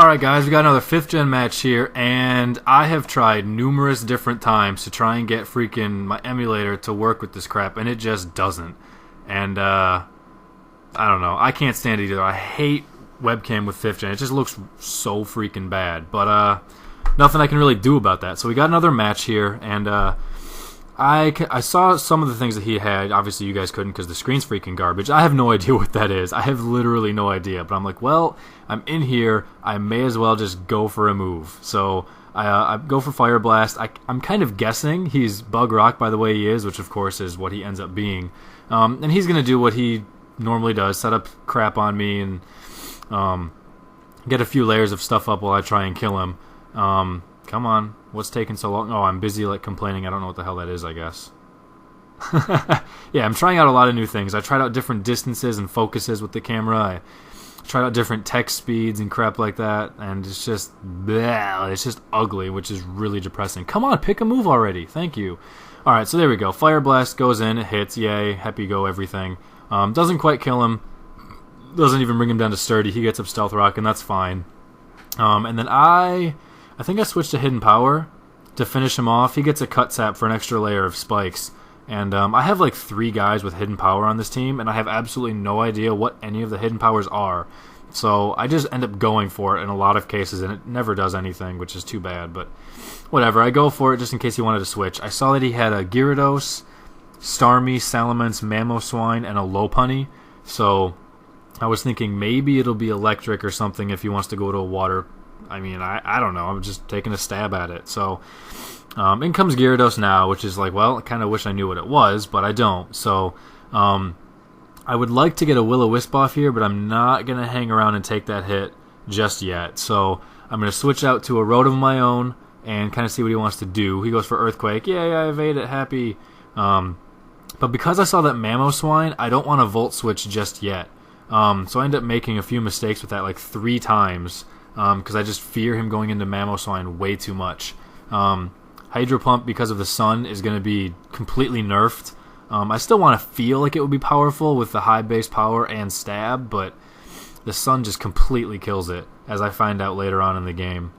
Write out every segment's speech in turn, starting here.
Alright guys, we got another 5th gen match here, and I have tried numerous different times to try and get freaking my emulator to work with this crap, and it just doesn't. And, I don't know, I can't stand it either. I hate webcam with 5th gen, it just looks so freaking bad. But, nothing I can really do about that. So we got another match here, and, I saw some of the things that he had. Obviously, you guys couldn't because the screen's freaking garbage. I have no idea what that is. I have literally no idea. But I'm like, well, I'm in here. I may as well just go for a move. So I go for Fire Blast. I'm kind of guessing he's Bug Rock by the way he is, which of course is what he ends up being. And he's going to do what he normally does, set up crap on me and get a few layers of stuff up while I try and kill him. Come on. What's taking so long? Oh, I'm busy complaining. I don't know what the hell that is, I guess. Yeah, I'm trying out a lot of new things. I tried out different distances and focuses with the camera. I tried out different text speeds and crap like that, and it's just bleh, it's just ugly, which is really depressing. Come on, pick a move already. Thank you. Alright, so there we go. Fire Blast goes in, it hits, yay, happy go, everything. Doesn't quite kill him. Doesn't even bring him down to sturdy. He gets up Stealth Rock, and that's fine. And then I think I switched to Hidden Power to finish him off. He gets a Cut Sap for an extra layer of spikes. And I have like 3 guys with Hidden Power on this team, and I have absolutely no idea what any of the Hidden Powers are. So I just end up going for it in a lot of cases, and it never does anything, which is too bad. But whatever, I go for it just in case he wanted to switch. I saw that he had a Gyarados, Starmie, Salamence, Mamoswine, and a Lopunny. So I was thinking maybe it'll be electric or something if he wants to go to a water. I mean, I don't know. I'm just taking a stab at it. So, in comes Gyarados now, which is like, well, I kind of wish I knew what it was, but I don't. So, I would like to get a Will-O-Wisp off here, but I'm not going to hang around and take that hit just yet. So, I'm going to switch out to a Road of my own and kind of see what he wants to do. He goes for Earthquake. Yay, I evade it. Happy. But because I saw that Mamoswine, I don't want to Volt Switch just yet. So I end up making a few mistakes with that, like 3 times. Because I just fear him going into Mamoswine way too much. Hydro Pump, because of the sun, is going to be completely nerfed. I still want to feel like it would be powerful with the high base power and stab, but the sun just completely kills it, as I find out later on in the game.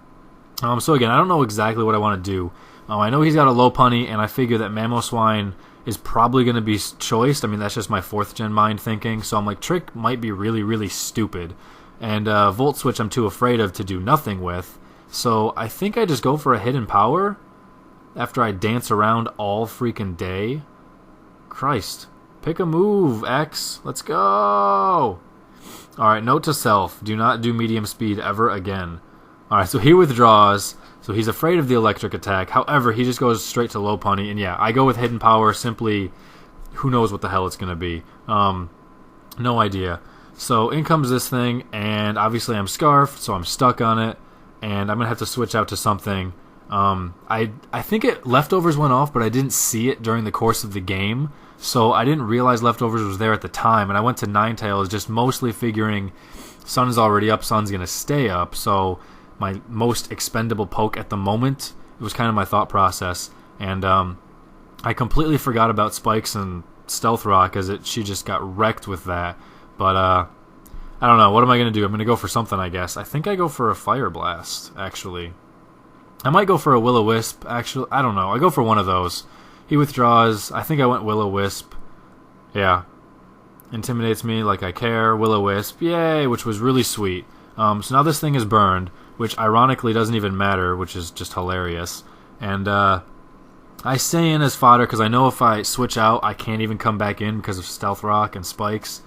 So again, I don't know exactly what I want to do. I know he's got a Lopunny, and I figure that Mamoswine is probably going to be choiced. I mean, that's just my 4th gen mind thinking, so I'm like, Trick might be really, really stupid. And Volt Switch I'm too afraid of to do nothing with. So I think I just go for a Hidden Power after I dance around all freaking day. Christ. Pick a move, X. Let's go. Alright, note to self. Do not do medium speed ever again. Alright, so he withdraws. So he's afraid of the electric attack. However, he just goes straight to Lopunny. And yeah, I go with Hidden Power simply... Who knows what the hell it's going to be. No idea. So in comes this thing, and obviously I'm Scarfed, so I'm stuck on it, and I'm going to have to switch out to something. I think Leftovers went off, but I didn't see it during the course of the game, so I didn't realize Leftovers was there at the time, and I went to Ninetales just mostly figuring Sun's already up, Sun's going to stay up, so my most expendable poke at the moment, it was kind of my thought process, and I completely forgot about Spikes and Stealth Rock, as she just got wrecked with that. But, I don't know. What am I going to do? I'm going to go for something, I guess. I think I go for a Fire Blast, actually. I might go for a Will-O-Wisp, actually. I don't know. I go for one of those. He withdraws. I think I went Will-O-Wisp. Yeah. Intimidates me like I care. Will-O-Wisp. Yay, which was really sweet. So now this thing is burned, which ironically doesn't even matter, which is just hilarious. And, I stay in as fodder because I know if I switch out, I can't even come back in because of Stealth Rock and Spikes.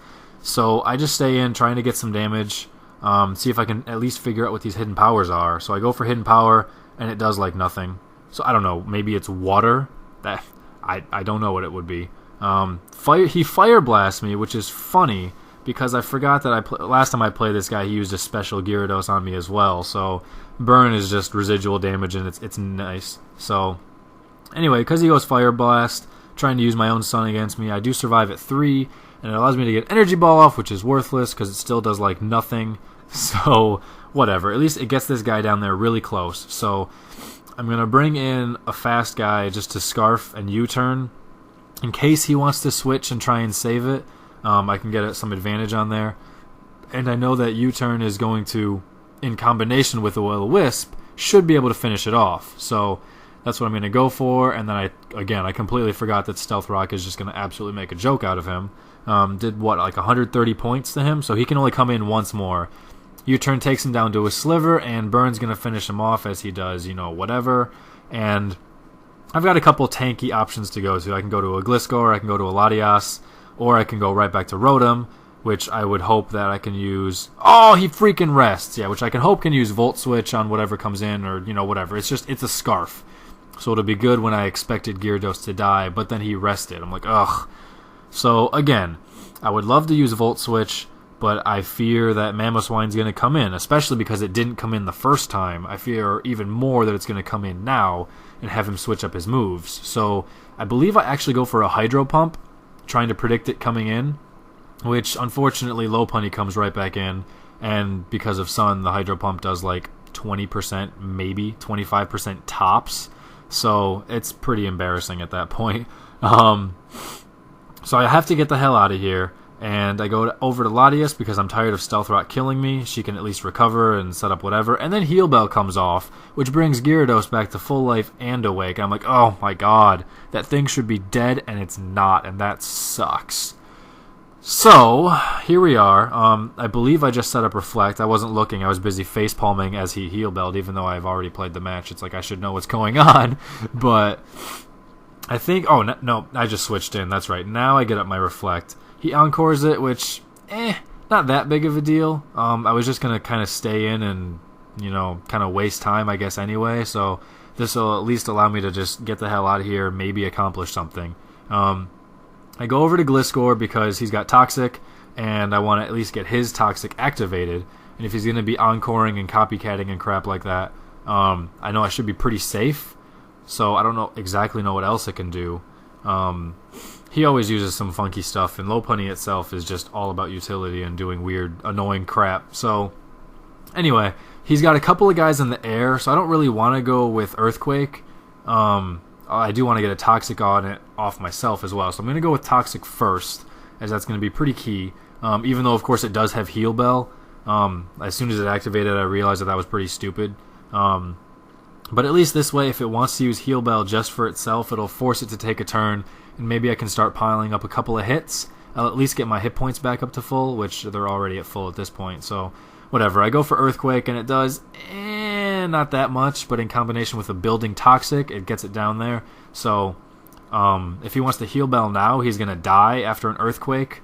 So I just stay in, trying to get some damage, see if I can at least figure out what these Hidden Powers are. So I go for Hidden Power, and it does like nothing. So I don't know, maybe it's water? I don't know what it would be. He Fire Blasts me, which is funny, because I forgot that last time I played this guy, he used a special Gyarados on me as well. So Burn is just residual damage, and it's nice. So anyway, because he goes Fire Blast, trying to use my own sun against me, I do survive at 3, and it allows me to get Energy Ball off, which is worthless because it still does like nothing. So whatever, at least it gets this guy down there really close. So I'm going to bring in a fast guy just to Scarf and U-turn in case he wants to switch and try and save it. I can get some advantage on there. And I know that U-turn is going to in combination with the Will-O-Wisp, should be able to finish it off. So that's what I'm going to go for. And then I completely forgot that Stealth Rock is just going to absolutely make a joke out of him. Did what, like 130 points to him? So he can only come in once more. U-turn takes him down to a sliver, and Burn's going to finish him off as he does, whatever. And I've got a couple tanky options to go to. I can go to a Gliscor, I can go to a Latias, or I can go right back to Rotom, which I would hope that I can use... Oh, he freaking rests! Yeah, which I can hope can use Volt Switch on whatever comes in, or, whatever. It's a Scarf. So it'll be good when I expected Gyarados to die, but then he rested. I'm like, ugh. So, again, I would love to use Volt Switch, but I fear that Mamoswine's going to come in, especially because it didn't come in the first time. I fear even more that it's going to come in now and have him switch up his moves. So I believe I actually go for a Hydro Pump, trying to predict it coming in, which unfortunately Lopunny comes right back in, and because of Sun, the Hydro Pump does like 20%, maybe 25% tops. So it's pretty embarrassing at that point. So I have to get the hell out of here. And I go over to Latias because I'm tired of Stealth Rock killing me. She can at least recover and set up whatever. And then Heal Bell comes off, which brings Gyarados back to full life and awake. I'm like, oh my god, that thing should be dead, and it's not, and that sucks. So, here we are. I believe I just set up Reflect. I wasn't looking. I was busy facepalming as he Heal Belled, even though I've already played the match. It's like I should know what's going on. But I think... Oh, no, I just switched in. That's right. Now I get up my Reflect. He encores it, which, not that big of a deal. I was just going to kind of stay in and, kind of waste time, I guess, anyway. So this will at least allow me to just get the hell out of here, maybe accomplish something. I go over to Gliscor because he's got Toxic, and I want to at least get his Toxic activated. And if he's going to be encoring and copycatting and crap like that, I know I should be pretty safe. So I don't exactly know what else it can do. He always uses some funky stuff, and Lopunny itself is just all about utility and doing weird, annoying crap. So, anyway, he's got a couple of guys in the air, so I don't really want to go with Earthquake. I do want to get a Toxic on it off myself as well, so I'm going to go with Toxic first, as that's going to be pretty key. Even though, of course, it does have Heal Bell. As soon as it activated, I realized that was pretty stupid. But at least this way, if it wants to use Heal Bell just for itself, it'll force it to take a turn, and maybe I can start piling up a couple of hits. I'll at least get my hit points back up to full, which they're already at full at this point. So, whatever. I go for Earthquake, and it does not that much, but in combination with a building Toxic, it gets it down there. So, if he wants to Heal Bell now, he's going to die after an Earthquake.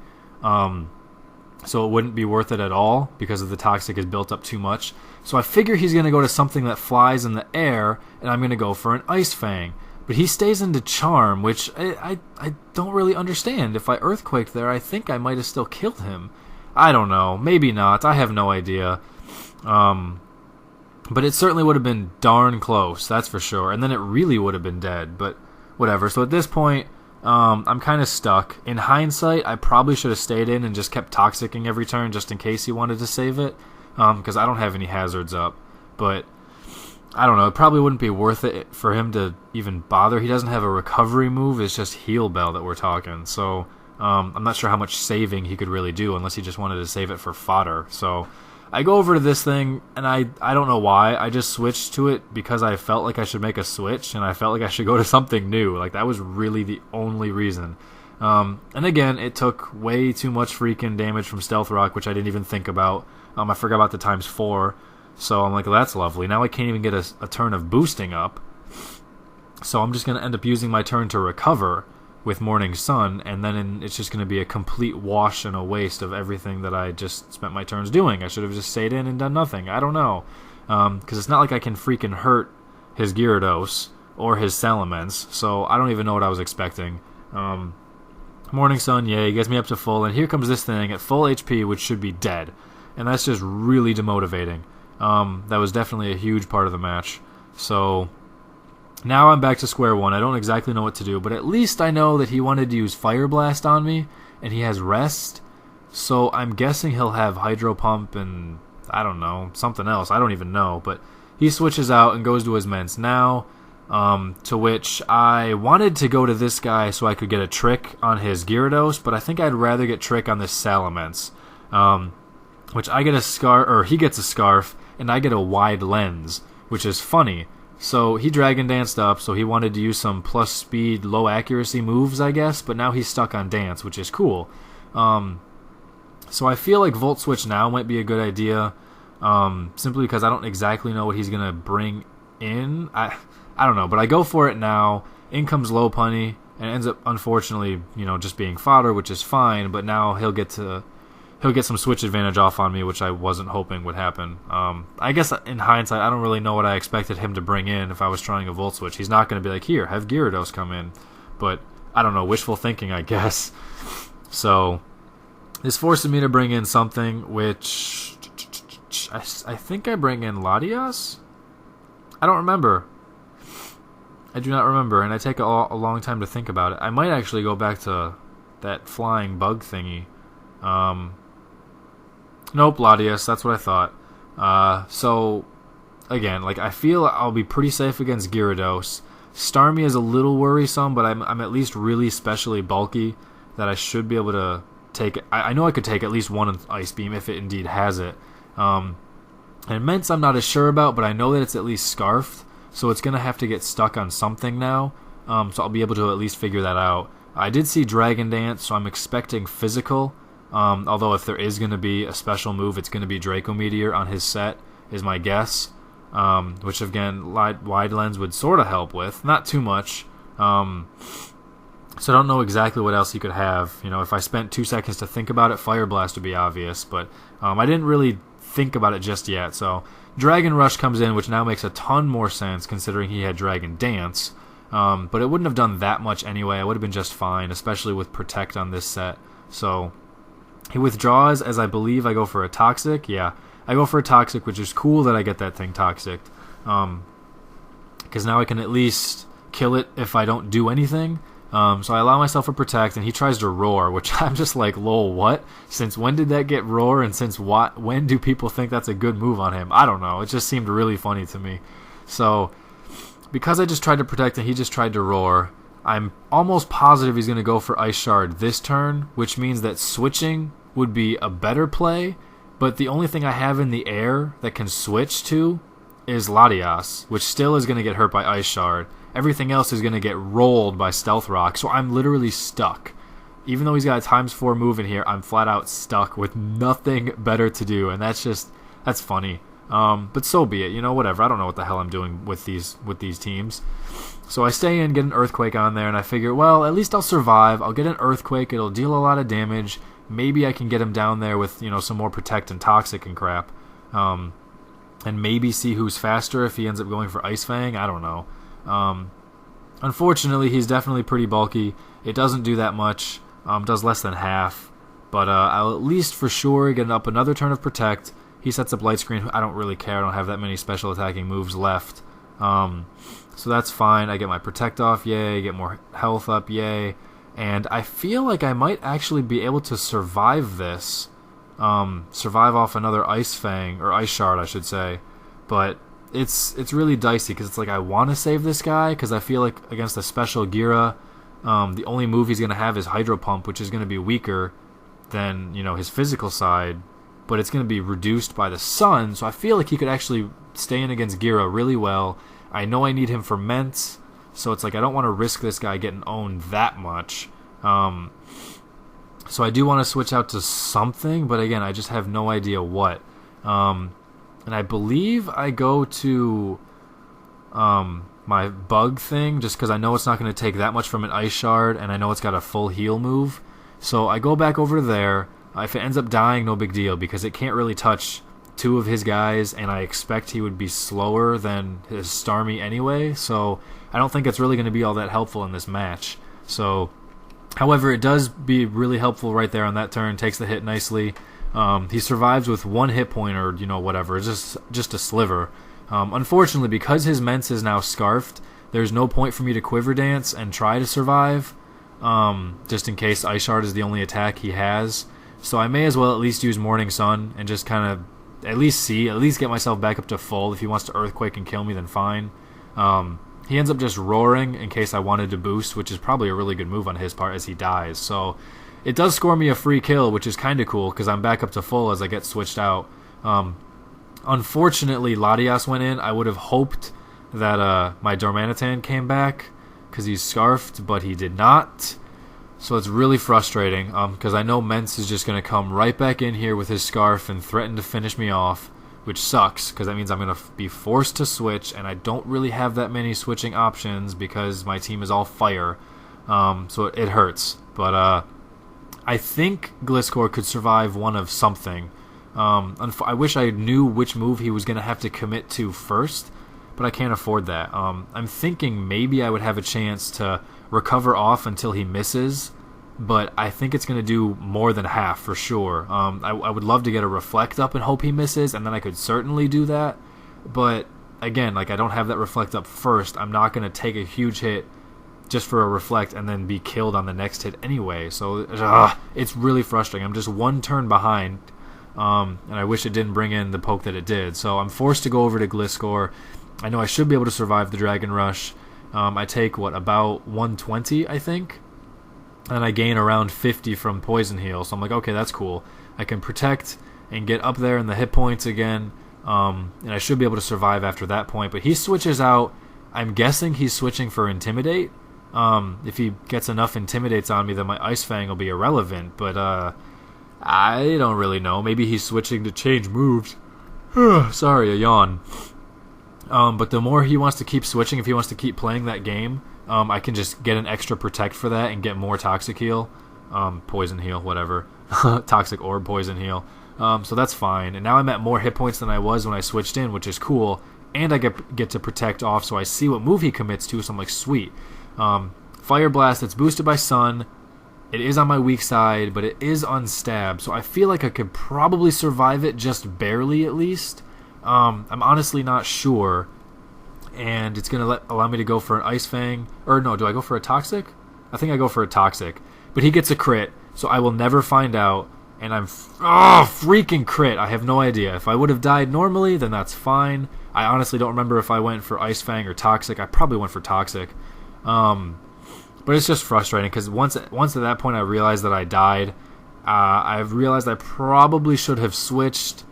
So it wouldn't be worth it at all because of the Toxic is built up too much. So I figure he's going to go to something that flies in the air, and I'm going to go for an Ice Fang. But he stays into Charm, which I don't really understand. If I Earthquaked there, I think I might have still killed him. I don't know. Maybe not. I have no idea. But it certainly would have been darn close, that's for sure. And then it really would have been dead, but whatever. So at this point, I'm kind of stuck. In hindsight, I probably should have stayed in and just kept Toxicing every turn just in case he wanted to save it. Because I don't have any hazards up. But I don't know, it probably wouldn't be worth it for him to even bother. He doesn't have a recovery move, it's just Heal Bell that we're talking. So I'm not sure how much saving he could really do unless he just wanted to save it for fodder. So I go over to this thing, and I don't know why. I just switched to it because I felt like I should make a switch, and I felt like I should go to something new. Like, that was really the only reason. And again, it took way too much freaking damage from Stealth Rock, which I didn't even think about. I forgot about the ×4. So I'm like, well, that's lovely. Now I can't even get a turn of boosting up. So I'm just going to end up using my turn to recover with Morning Sun, and then it's just going to be a complete wash and a waste of everything that I just spent my turns doing. I should have just stayed in and done nothing. I don't know. Because it's not like I can freaking hurt his Gyarados or his Salamence, so I don't even know what I was expecting. Morning Sun, yay, gets me up to full, and here comes this thing at full HP, which should be dead. And that's just really demotivating. That was definitely a huge part of the match. So now I'm back to square one. I don't exactly know what to do, but at least I know that he wanted to use Fire Blast on me, and he has Rest. So I'm guessing he'll have Hydro Pump and, I don't know, something else. I don't even know. But he switches out and goes to his Mence now, to which I wanted to go to this guy so I could get a trick on his Gyarados, but I think I'd rather get trick on this Salamence. Which I get a Scarf, or he gets a Scarf, and I get a wide lens, which is funny. So he Dragon Danced up, so he wanted to use some plus speed, low accuracy moves, I guess, but now he's stuck on Dance, which is cool. So I feel like Volt Switch now might be a good idea, simply because I don't exactly know what he's going to bring in. I don't know, but I go for it now. In comes Low Punny, and it ends up, unfortunately, just being fodder, which is fine, but now he'll get some switch advantage off on me, which I wasn't hoping would happen. I guess in hindsight, I don't really know what I expected him to bring in if I was trying a Volt Switch. He's not going to be like, here, have Gyarados come in. But, I don't know, wishful thinking, I guess. So, this forces me to bring in something which... I think I bring in Latias? I don't remember. I do not remember, and I take a long time to think about it. I might actually go back to that flying bug thingy. Nope, Latias, that's what I thought. So, again, I feel I'll be pretty safe against Gyarados. Starmie is a little worrisome, but I'm at least really specially bulky that I should be able to take it. I know I could take at least one Ice Beam if it indeed has it. And Mence I'm not as sure about, but I know that it's at least Scarfed, so it's going to have to get stuck on something now, so I'll be able to at least figure that out. I did see Dragon Dance, so I'm expecting Physical, although if there is going to be a special move, it's going to be Draco Meteor on his set, is my guess, which again, Wide Lens would sort of help with, not too much, so I don't know exactly what else he could have. If I spent 2 seconds to think about it, Fire Blast would be obvious, but I didn't really think about it just yet. So Dragon Rush comes in, which now makes a ton more sense considering he had Dragon Dance, but it wouldn't have done that much anyway. I would have been just fine, especially with Protect on this set. So he withdraws, as I believe I go for a Toxic. Yeah, I go for a Toxic, which is cool that I get that thing Toxic, because now I can at least kill it if I don't do anything. So I allow myself a Protect, and he tries to Roar, which I'm just like, lol, what? Since when did that get Roar, and when do people think that's a good move on him? I don't know. It just seemed really funny to me. So, because I just tried to Protect and he just tried to Roar, I'm almost positive he's going to go for Ice Shard this turn, which means that switching would be a better play, but the only thing I have in the air that can switch to is Latias, which still is going to get hurt by Ice Shard. Everything else is going to get rolled by Stealth Rock, so I'm literally stuck. Even though he's got a ×4 move in here, I'm flat out stuck with nothing better to do, and that's funny. But so be it, whatever. I don't know what the hell I'm doing with these teams. So I stay in, get an Earthquake on there, and I figure, well, at least I'll survive. I'll get an Earthquake, it'll deal a lot of damage. Maybe I can get him down there with, some more Protect and Toxic and crap. And maybe see who's faster if he ends up going for Ice Fang. I don't know. Unfortunately, he's definitely pretty bulky. It doesn't do that much. Does less than half. But I'll at least for sure get up another turn of Protect. He sets up Light Screen. I don't really care. I don't have that many special attacking moves left. So that's fine. I get my Protect off, yay. Get more health up, yay. And I feel like I might actually be able to survive this. Survive off another Ice Fang, or Ice Shard, I should say. But it's really dicey, because it's like I want to save this guy, because I feel like against a special Gira, the only move he's going to have is Hydro Pump, which is going to be weaker than his physical side, but it's going to be reduced by the Sun, so I feel like he could actually stay in against Gira really well. I know I need him for Mence, so it's like I don't want to risk this guy getting owned that much. So I do want to switch out to something, but again, I just have no idea what. And I believe I go to my Bug thing, just because I know it's not going to take that much from an Ice Shard, and I know it's got a full heal move. So I go back over there. If it ends up dying, no big deal, because it can't really touch two of his guys, and I expect he would be slower than his Starmie anyway, so I don't think it's really going to be all that helpful in this match. So, however, it does be really helpful right there on that turn, takes the hit nicely. He survives with 1 hit point, or whatever. It's just a sliver. Unfortunately, because his Mence is now Scarfed, there's no point for me to Quiver Dance and try to survive, just in case Ice Shard is the only attack he has. So I may as well at least use Morning Sun and just kind of at least get myself back up to full. If he wants to Earthquake and kill me, then fine. He ends up just roaring in case I wanted to boost, which is probably a really good move on his part as he dies. So it does score me a free kill, which is kind of cool because I'm back up to full as I get switched out. Unfortunately, Latias went in. I would have hoped that my Darmanitan came back because he's scarfed, but he did not. So it's really frustrating because I know Mence is just going to come right back in here with his scarf and threaten to finish me off, which sucks because that means I'm going to be forced to switch, and I don't really have that many switching options because my team is all fire. So it hurts. But I think Gliscor could survive one of something. I wish I knew which move he was going to have to commit to first, but I can't afford that. I'm thinking maybe I would have a chance to recover off until he misses, but I think it's going to do more than half for sure. I would love to get a Reflect up and hope he misses, and then I could certainly do that. But again, like I don't have that Reflect up first. I'm not going to take a huge hit just for a Reflect and then be killed on the next hit anyway. So it's really frustrating. I'm just one turn behind, and I wish it didn't bring in the poke that it did. So I'm forced to go over to Gliscor. I know I should be able to survive the Dragon Rush. I take, about 120, I think? And I gain around 50 from Poison Heal. So I'm like, okay, that's cool. I can protect and get up there in the hit points again. And I should be able to survive after that point. But he switches out. I'm guessing he's switching for Intimidate. If he gets enough Intimidates on me, then my Ice Fang will be irrelevant. But I don't really know. Maybe he's switching to change moves. Sorry, a yawn. But the more he wants to keep switching, if he wants to keep playing that game, I can just get an extra Protect for that and get more Toxic Heal. Poison Heal, whatever. Toxic Orb, Poison Heal. So that's fine. And now I'm at more hit points than I was when I switched in, which is cool. And I get to Protect off, so I see what move he commits to, so I'm like, sweet. Fire Blast, it's boosted by Sun. It is on my weak side, but it is unstab, so I feel like I could probably survive it just barely at least. I'm honestly not sure, and it's going to allow me to go for an Ice Fang. Or no, do I go for a Toxic? I think I go for a Toxic. But he gets a crit, so I will never find out, and I'm freaking crit. I have no idea. If I would have died normally, then that's fine. I honestly don't remember if I went for Ice Fang or Toxic. I probably went for Toxic. But it's just frustrating because once at that point I realized that I died. I've realized I probably should have switched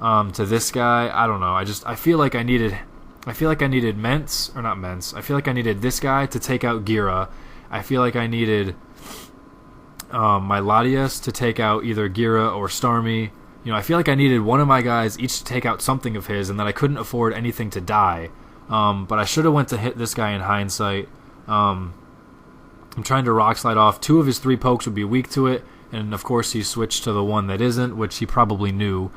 to this guy. I don't know. I feel like I needed Mence, or not Mence. I feel like I needed this guy to take out Gira. I feel like I needed my Latias to take out either Gira or Starmie. I feel like I needed one of my guys each to take out something of his, and that I couldn't afford anything to die. But I should have went to hit this guy in hindsight. I'm trying to Rock Slide off. 2 of his 3 pokes would be weak to it, and of course he switched to the one that isn't, which he probably knew,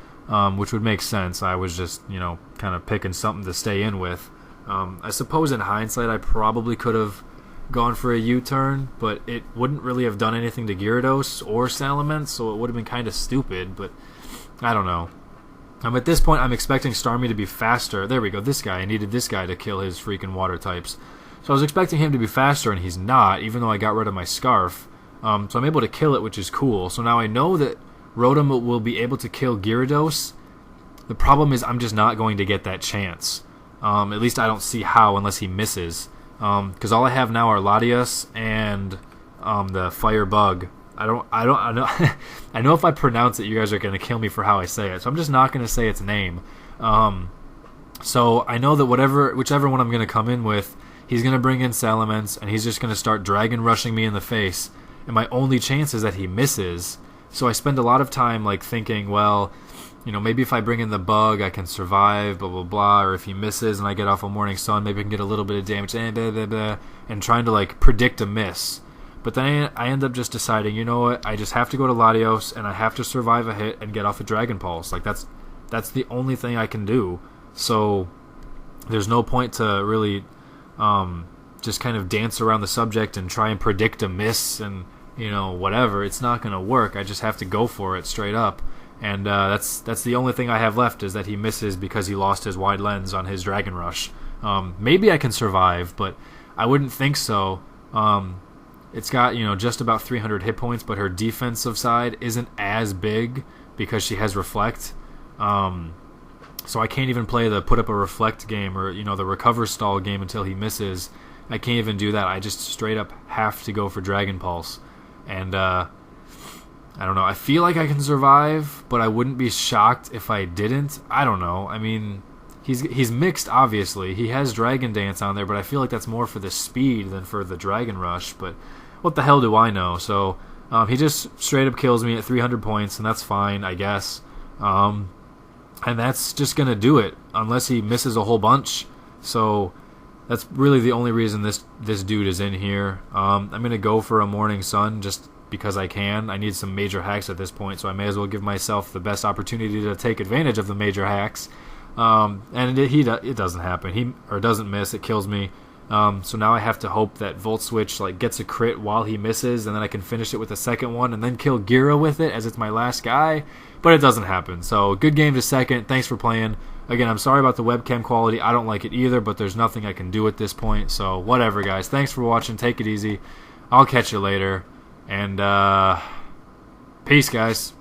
which would make sense. I was just, kind of picking something to stay in with. I suppose in hindsight I probably could have gone for a U-turn, but it wouldn't really have done anything to Gyarados or Salamence, so it would have been kind of stupid, but I don't know. At this point, I'm expecting Starmie to be faster. There we go, this guy. I needed this guy to kill his freaking water types. So I was expecting him to be faster, and he's not, even though I got rid of my Scarf. So I'm able to kill it, which is cool. So now I know that Rotom will be able to kill Gyarados. The problem is I'm just not going to get that chance. At least I don't see how unless he misses. Because all I have now are Latias and the Fire Bug. I know I know if I pronounce it, you guys are going to kill me for how I say it. So I'm just not going to say its name. So I know that whichever one I'm going to come in with, he's going to bring in Salamence, and he's just going to start Dragon Rushing me in the face. And my only chance is that he misses. So I spend a lot of time thinking, well, maybe if I bring in the Bug, I can survive, blah, blah, blah. Or if he misses and I get off a Morning Sun, maybe I can get a little bit of damage, blah, blah, blah, and trying to predict a miss. But then I end up just deciding, you know what, I just have to go to Latios, and I have to survive a hit and get off a Dragon Pulse. That's the only thing I can do. So there's no point to really just kind of dance around the subject and try and predict a miss and, whatever. It's not going to work. I just have to go for it straight up. And that's the only thing I have left, is that he misses because he lost his Wide Lens on his Dragon Rush. Maybe I can survive, but I wouldn't think so. It's got, just about 300 hit points, but her defensive side isn't as big because she has Reflect. So I can't even play the put up a Reflect game or, the recover stall game until he misses. I can't even do that. I just straight up have to go for Dragon Pulse. And I don't know. I feel like I can survive, but I wouldn't be shocked if I didn't. I don't know. I mean, he's mixed, obviously. He has Dragon Dance on there, but I feel like that's more for the speed than for the Dragon Rush. But what the hell do I know? So he just straight up kills me at 300 points, and that's fine, I guess. And that's just going to do it, unless he misses a whole bunch. So that's really the only reason this dude is in here. I'm going to go for a Morning Sun just because I can. I need some major hacks at this point, so I may as well give myself the best opportunity to take advantage of the major hacks. And it doesn't happen. He doesn't miss. It kills me. So now I have to hope that Volt Switch gets a crit while he misses, and then I can finish it with a second one, and then kill Gira with it as it's my last guy. But it doesn't happen. So good game to second. Thanks for playing. Again, I'm sorry about the webcam quality. I don't like it either, but there's nothing I can do at this point. So whatever, guys. Thanks for watching. Take it easy. I'll catch you later. And peace, guys.